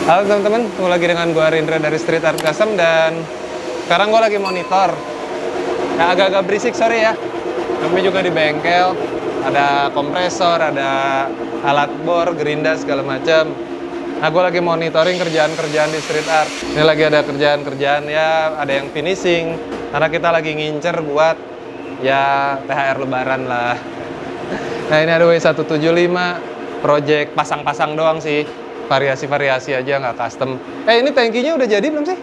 Halo teman-teman, ketemu lagi dengan gue Rindra dari Street Art Custom. Dan sekarang gue lagi monitor. Ya agak-agak berisik, sorry ya. Kami juga di bengkel. Ada kompresor, ada alat bor, gerinda, segala macam. Nah, gue lagi monitoring kerjaan-kerjaan di Street Art. Ini lagi ada kerjaan-kerjaan, ya ada yang finishing. Karena kita lagi ngincer buat ya THR lebaran lah. Nah, ini ada W175, project pasang-pasang doang sih. Variasi-variasi aja, nggak custom. Ini tangkinya udah jadi belum sih?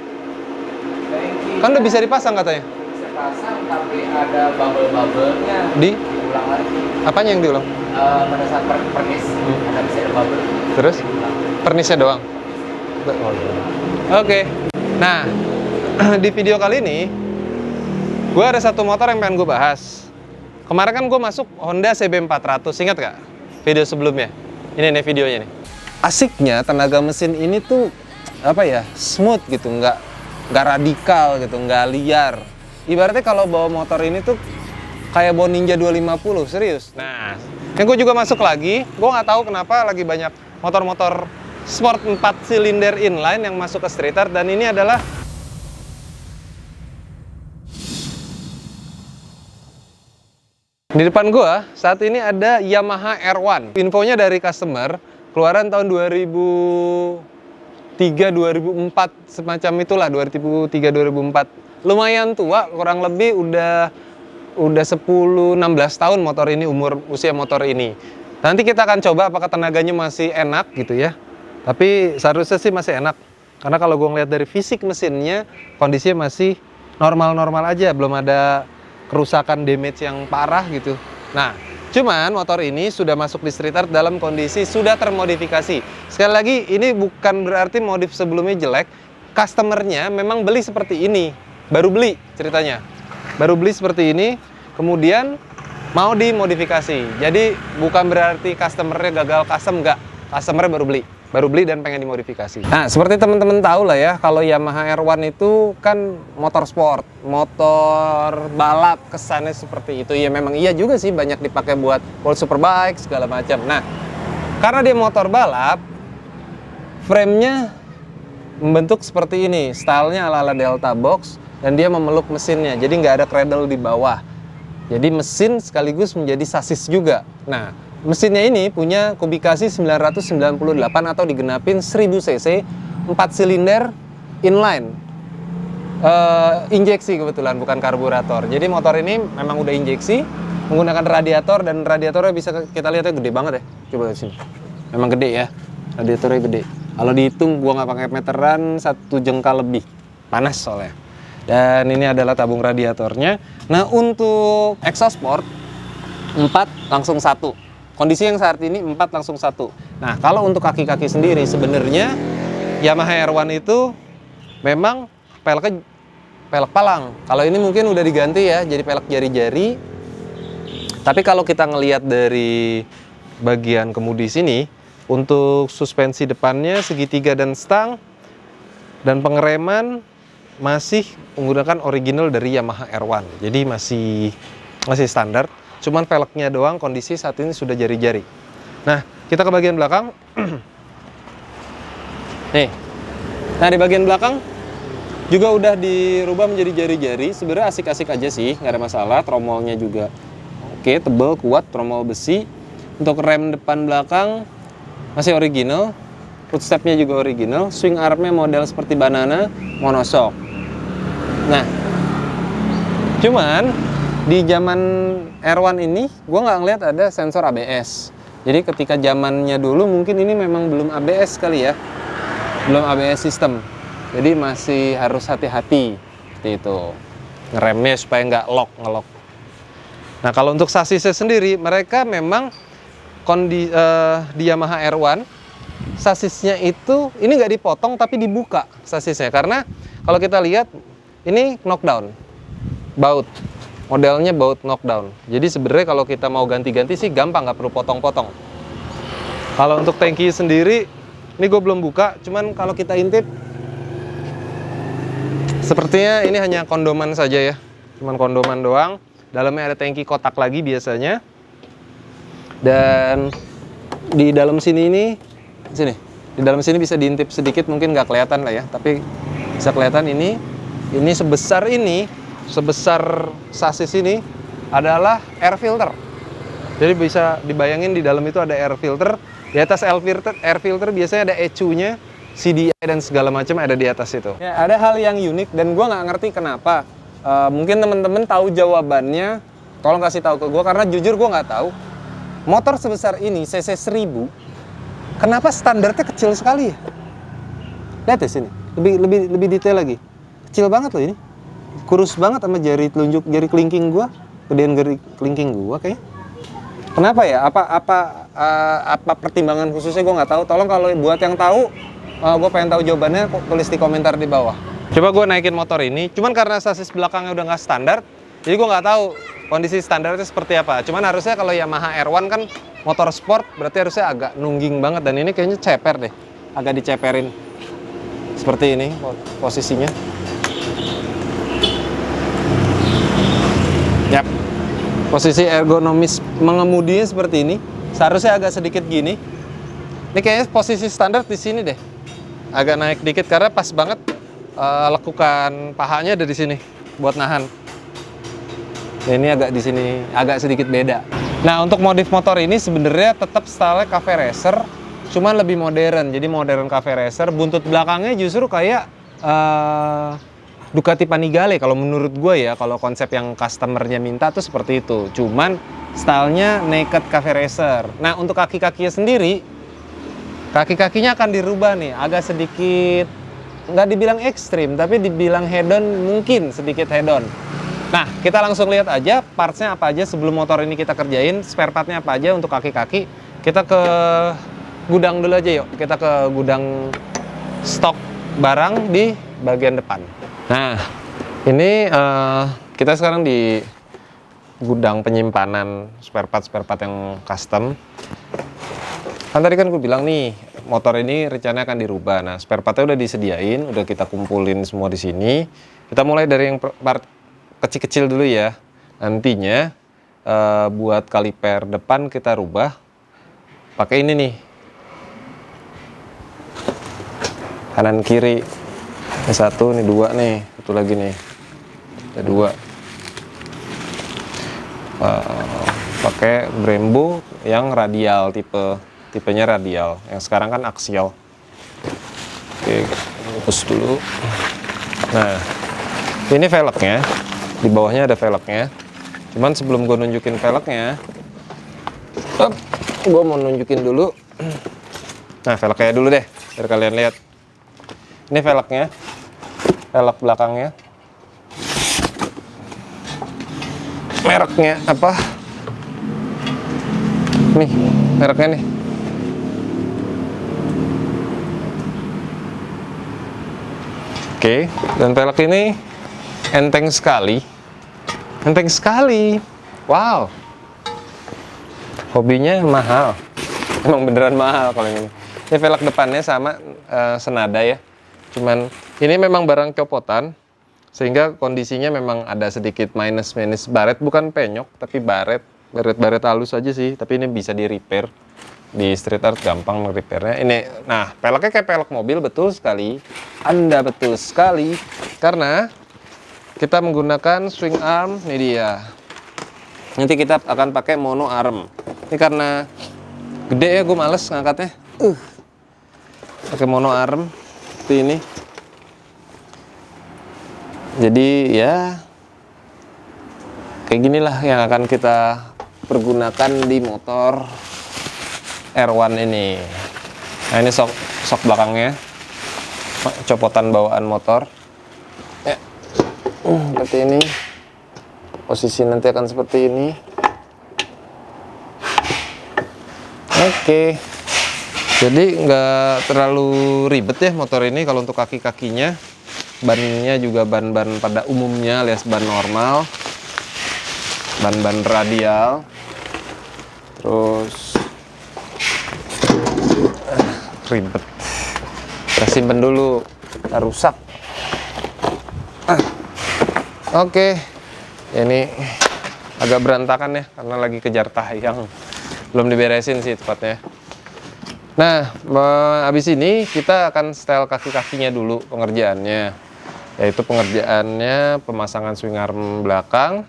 Tangki Kan udah bisa dipasang katanya. bisa pasang, tapi ada bubble-bubble-nya diulang lagi. Apanya yang diulang? Pada saat pernis ada bisa ada bubble. Terus? Diulang. Pernisnya doang? Oke. Nah, di video kali ini gue ada satu motor yang pengen gue bahas. Kemarin kan gue masuk Honda CB400, ingat gak? Video sebelumnya. Ini nih videonya nih. Asiknya tenaga mesin ini tuh apa ya, smooth gitu, nggak radikal gitu, nggak liar. Ibaratnya kalau bawa motor ini tuh kayak bawa Ninja 250, serius. Nah, yang gue juga masuk lagi, gue nggak tahu kenapa lagi banyak motor-motor sport 4 silinder inline yang masuk ke Street Art, dan ini adalah di depan gua saat ini ada Yamaha R1. Infonya dari customer, keluaran tahun 2003, 2004, semacam itulah, 2003, 2004. Lumayan tua, kurang lebih udah 10-16 tahun motor ini, usia motor ini. Nanti kita akan coba apakah tenaganya masih enak gitu ya. Tapi seharusnya sih masih enak. Karena kalau gua ngeliat dari fisik mesinnya, kondisinya masih normal-normal aja, belum ada kerusakan, damage yang parah gitu. Nah, cuman motor ini sudah masuk di Street Art dalam kondisi sudah termodifikasi. Sekali lagi, ini bukan berarti modif sebelumnya jelek. Customernya memang beli seperti ini, baru beli ceritanya. Baru beli seperti ini, kemudian mau dimodifikasi. Jadi bukan berarti customernya gagal custom, enggak. Customernya baru beli dan pengen dimodifikasi. Nah, seperti teman-teman tahu lah ya, kalau Yamaha R1 itu kan motor sport, motor balap, kesannya seperti itu. Ya memang iya juga sih, banyak dipakai buat World Superbike segala macam. Nah, karena dia motor balap, frame-nya membentuk seperti ini, stylenya ala-ala Delta Box, dan dia memeluk mesinnya, jadi nggak ada cradle di bawah. Jadi mesin sekaligus menjadi sasis juga. Nah, mesinnya ini punya kubikasi 998 atau digenapin 1000 cc, 4 silinder inline. Injeksi kebetulan, bukan karburator. Jadi motor ini memang udah injeksi, menggunakan radiator, dan radiatornya bisa kita lihatnya gede banget ya. Coba lihat sini. Memang gede ya, radiatornya gede. Kalau dihitung gua nggak pakai meteran, 1 jengkal lebih. Panas soalnya. Dan ini adalah tabung radiatornya. Nah, untuk exhaust port 4 langsung 1. Kondisi yang saat ini 4 langsung 1. Nah, kalau untuk kaki-kaki sendiri sebenarnya Yamaha R1 itu memang pelek palang. Kalau ini mungkin udah diganti ya, jadi pelek jari-jari. Tapi kalau kita ngelihat dari bagian kemudi sini, untuk suspensi depannya segitiga dan stang, dan pengereman masih menggunakan original dari Yamaha R1. Jadi masih standar. Cuman velgnya doang kondisi saat ini sudah jari-jari. Nah, kita ke bagian belakang. Nih. Nah, di bagian belakang juga udah dirubah menjadi jari-jari. Sebenarnya asik-asik aja sih, nggak ada masalah. Tromolnya juga oke, tebel, kuat, tromol besi. Untuk rem depan belakang masih original. Footstepnya juga original. Swing armnya model seperti banana, monoshock. Nah, cuman di zaman R1 ini, gue nggak ngeliat ada sensor ABS. Jadi ketika zamannya dulu mungkin ini memang belum ABS kali ya. Belum ABS sistem. Jadi masih harus hati-hati. Seperti itu. Ngeremnya supaya nggak ngelok. Nah, kalau untuk sasisnya sendiri, mereka memang di Yamaha R1, sasisnya itu, ini nggak dipotong tapi dibuka sasisnya. Karena kalau kita lihat, ini knockdown. Baut. Modelnya baut knockdown. Jadi sebenarnya kalau kita mau ganti-ganti sih gampang, nggak perlu potong-potong. Kalau untuk tangki sendiri, ini gue belum buka, cuman kalau kita intip, sepertinya ini hanya kondoman saja ya. Cuman kondoman doang. Dalamnya ada tangki kotak lagi biasanya. Dan di dalam sini ini, sini, Di dalam sini bisa diintip sedikit, mungkin nggak kelihatan lah ya, tapi bisa kelihatan ini sebesar sasis ini adalah air filter. Jadi bisa dibayangin di dalam itu ada air filter. Di atas air filter biasanya ada ECU-nya, CDI dan segala macam ada di atas itu. Ya, ada hal yang unik dan gue nggak ngerti kenapa. Mungkin temen-temen tahu jawabannya, tolong kasih tahu ke gue, karena jujur gue nggak tahu. Motor sebesar ini cc 1000, kenapa standarnya kecil sekali ya? Lihat di sini, lebih detail lagi. Kecil banget loh ini, kurus banget sama jari telunjuk, jari kelingking gue, gedean jari kelingking gue kayaknya. Kenapa ya? Apa pertimbangan khususnya gue nggak tahu. Tolong kalau buat yang tahu, gue pengen tahu jawabannya, tulis di komentar di bawah. Coba gue naikin motor ini, cuman karena sasis belakangnya udah nggak standar, jadi gue nggak tahu kondisi standarnya seperti apa. Cuman harusnya kalau Yamaha R1 kan motor sport, berarti harusnya agak nungging banget, dan ini kayaknya ceper deh, agak diceperin seperti ini posisinya. Yap, posisi ergonomis mengemudinya seperti ini, seharusnya agak sedikit gini. Ini kayaknya posisi standar di sini deh, agak naik dikit karena pas banget lekukan pahanya ada di sini buat nahan. Ya, ini agak di sini agak sedikit beda. Nah, untuk modif motor ini sebenarnya tetap style cafe racer, cuman lebih modern. Jadi modern cafe racer, buntut belakangnya justru kayak Ducati Panigale kalau menurut gue ya, kalau konsep yang customernya minta tuh seperti itu. Cuman stylenya naked cafe racer. Nah, untuk kaki-kakinya sendiri, kaki-kakinya akan dirubah nih, agak sedikit, nggak dibilang ekstrim, tapi dibilang hedon, mungkin sedikit hedon. Nah, kita langsung lihat aja partsnya apa aja sebelum motor ini kita kerjain, spare partnya apa aja untuk kaki-kaki. Kita ke gudang dulu aja yuk, kita ke gudang stok barang di bagian depan. Nah, ini kita sekarang di gudang penyimpanan spare part yang custom. Kan tadi kan gue bilang nih, motor ini rencananya akan dirubah. Nah, spare partnya udah disediain, udah kita kumpulin semua di sini. Kita mulai dari yang part kecil-kecil dulu ya. Nantinya buat kaliper depan kita rubah pakai ini nih, kanan kiri. Ini satu, ini dua nih, satu lagi nih, ada dua. Pakai Brembo yang radial, tipenya radial. Yang sekarang kan aksial. Oke, hapus dulu. Nah, ini velgnya. Di bawahnya ada velgnya. Cuman sebelum gue nunjukin velgnya, gue mau nunjukin dulu. Nah, velgnya dulu deh, biar kalian lihat. Ini velgnya, velg belakangnya. Mereknya apa? Nih, mereknya nih. Oke, dan velg ini enteng sekali. Enteng sekali. Wow. Hobinya mahal. Emang beneran mahal kalau ini. Ini velg depannya sama senada ya. Cuman ini memang barang copotan, sehingga kondisinya memang ada sedikit minus baret, bukan penyok tapi baret halus aja sih. Tapi ini bisa di repair di street art, gampang repairnya. Ini, nah, peleknya kayak pelek mobil, betul sekali. Anda betul sekali, karena kita menggunakan swing arm. Ini dia. Nanti kita akan pakai mono arm. Ini karena gede ya, gue males ngangkatnya. Pakai mono arm seperti ini. Jadi ya kayak ginilah yang akan kita pergunakan di motor R1 ini. Nah, ini sok belakangnya, copotan bawaan motor ya. Seperti ini. Posisi nanti akan seperti ini. Oke. Jadi nggak terlalu ribet ya motor ini kalau untuk kaki-kakinya. Bannya juga ban-ban pada umumnya alias ban normal, ban-ban radial. Terus ribet, kita simpen dulu, kita rusak. Oke. Ini agak berantakan ya karena lagi kejar tayang, belum diberesin sih tepatnya. Nah, habis ini kita akan setel kaki-kakinya dulu pengerjaannya. Yaitu pengerjaannya pemasangan swing arm belakang,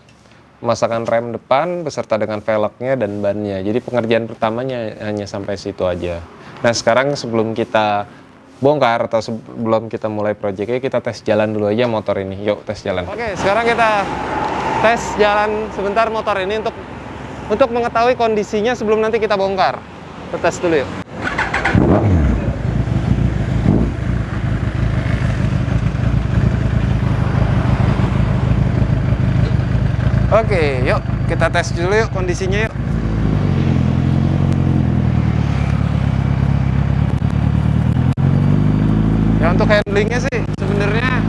pemasangan rem depan beserta dengan velgnya dan bannya. Jadi pengerjaan pertamanya hanya sampai situ aja. Nah, sekarang sebelum kita bongkar atau sebelum kita mulai proyeknya, kita tes jalan dulu aja motor ini. Yuk, tes jalan. Oke, sekarang kita tes jalan sebentar motor ini untuk mengetahui kondisinya sebelum nanti kita bongkar. Kita tes dulu yuk. Oke, yuk kita tes dulu yuk kondisinya yuk. Ya untuk handlingnya sih sebenarnya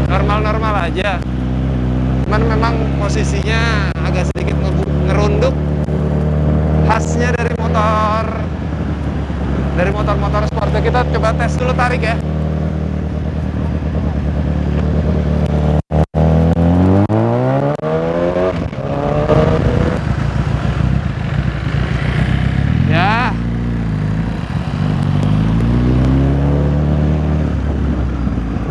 normal-normal aja. Cuman memang posisinya agak sedikit ngerunduk. Khasnya dari motor sport. Kita coba tes dulu tarik ya.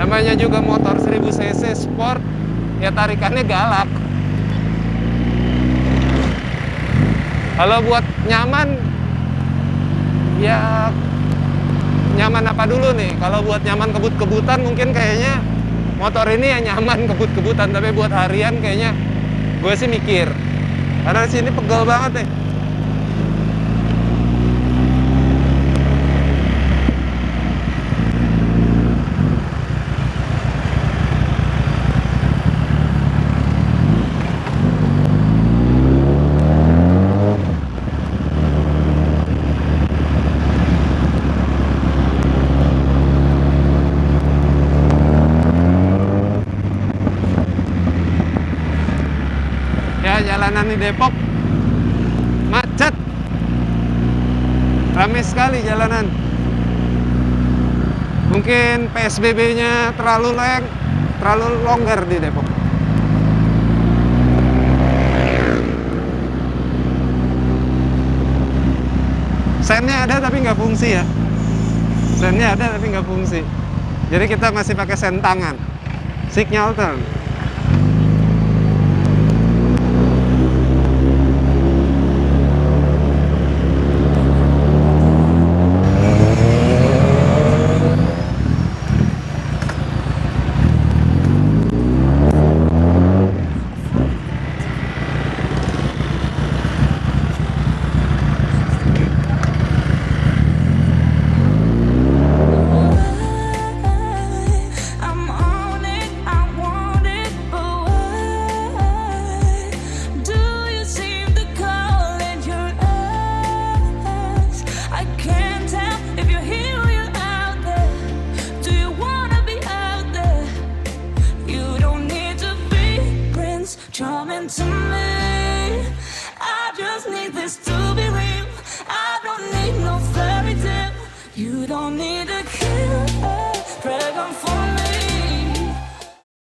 Namanya juga motor 1000 cc sport, ya tarikannya galak. Kalau buat nyaman, ya nyaman apa dulu nih? Kalau buat nyaman kebut-kebutan mungkin kayaknya motor ini ya nyaman kebut-kebutan, tapi buat harian kayaknya gue sih mikir. Karena di sini pegel banget nih. Jalanan di Depok macet, ramai sekali jalanan. Mungkin PSBB-nya terlalu longgar di Depok. Sennya ada tapi nggak fungsi ya. Sennya ada tapi nggak fungsi. Jadi kita masih pakai sen tangan. Signal turn. Coming to me, I just need this to be real. I don't need no fairy tale. You don't need a killer dragon for me.